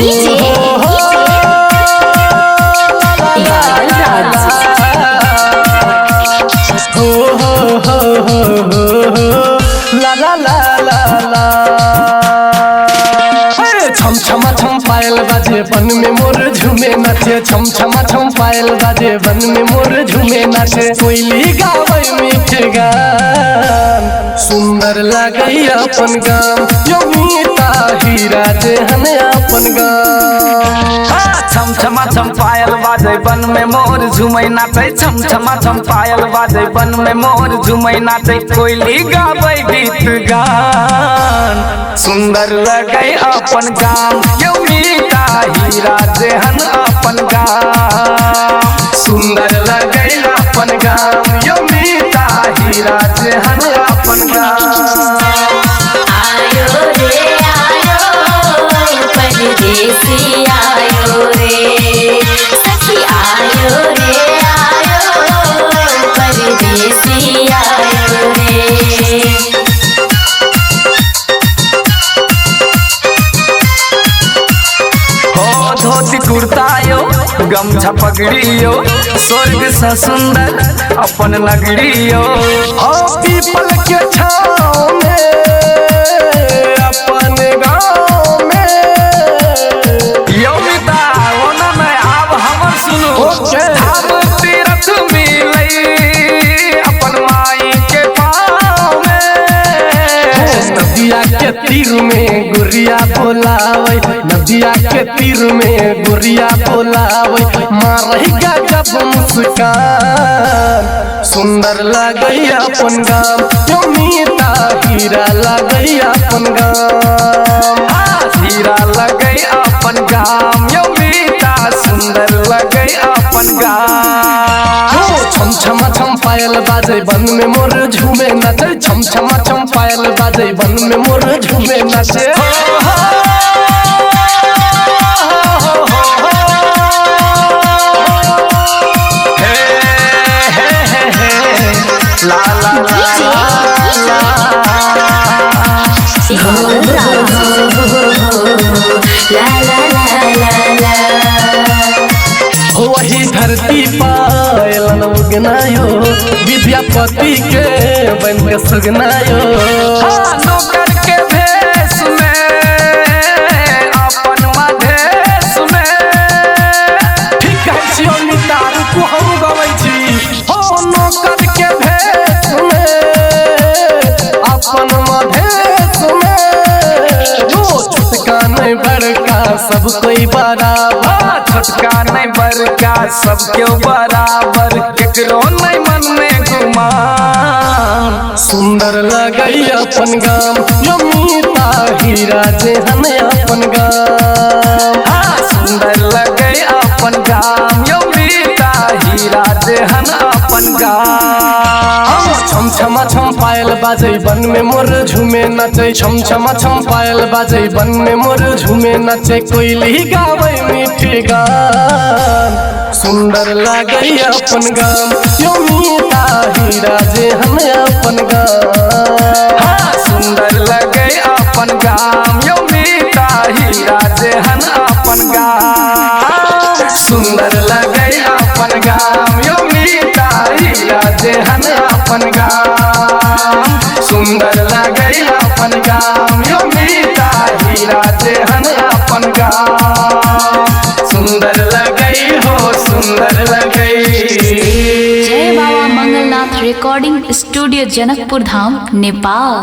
छम छमा छम पायल बाजे बन में मोर झूमे नाचे, छम छमा छम पायल बाजे बन में मोर झूमे नाचे। कोयली गावे मीठ गान, सुंदर लागई अपन गाम, यो मीठा हीरा जे हन अपन गाम। छम छमा छम पायल बाजे बन में मोर झूमे नाचे, छम छमा छम पायल बाजे बन में मोर झूमे नाचे। कोयली गावे गीत गान, सुंदर लगे अपन गाम, यो मीठा हीरा जेहन अपन गाम। सुंदर लगे अपन गाम, यो मीठा हीरा जेहन अपन गाम। आयो रे आयो परदेसी आयो रे, सखी आयो रे आयो परदेसी आयो रे। धोती कुर्ता यो गमछा पगड़ियो, स्वर्ग सा सुंदर अपन नगरियो। हो पीपल के छाँव में अपन गाँव में, यो मिता ओना में आब हमर सुनो, धाम तीरथ मिलई अपन माई के पाँव में। नदिया के तीर में गुरिया बोलावे, नदिया के तीर में गुरिया बोलावे, मारही गजब मुस्कान, सुंदर लागई अपन गाम, यो मीठा हीरा लागई अपन गाम। हीरा लगे अपन गाम, यो मीठा सुंदर लगे अपन गाम। छम छमा छम पायल बाजे बन में मोर झूमे नाचे, छम छमा छम पायल बाजे बन में मोर झूमे नाचे। ला ला वही धरती पायल उगनायो, विद्यापति के बन के सुगनायो। नौकर के भेष में अपन मधेश में, ठीक कहै छियो नितार को हम गबै छी। हो नौकर के भेष में अपन मधेश में, जो छोटका नहीं बड़का सब कोई बराबर, छोटका नहीं बड़का सब क्यों बराबर, केकरो नहीं मन में गुमान। सुंदर लगई अपन गाम, यो मीठा हीरा जेहन अपन गाम। सुंदर लगे अपन गाम, यो मीठा हीरा जेहन अपन गाम। छम छमा छम पायल बाजे बन में मोर झूमे नाचे, छम छमा छम पायल बाजे बन में मोर झूमे नाचे। कोयली गावे मीठी गान, सुंदर लागई अपन गाम, यो मीठा हीरा जेहन अपन गाम। सुंदर लगे अपन गाम, यो मीठा हीरा जेहन अपन गाम। सुंदर लगे अपन गाम, यो मीठा हीरा जेहन अपन गाम। सुंदर लगे अपन गाम, यो मीठा हीरा जेहन अपन गाम। सुंदर लगई हो सुंदर लगई। जय बाबा मंगलनाथ रिकॉर्डिंग स्टूडियो जनकपुर धाम नेपाल।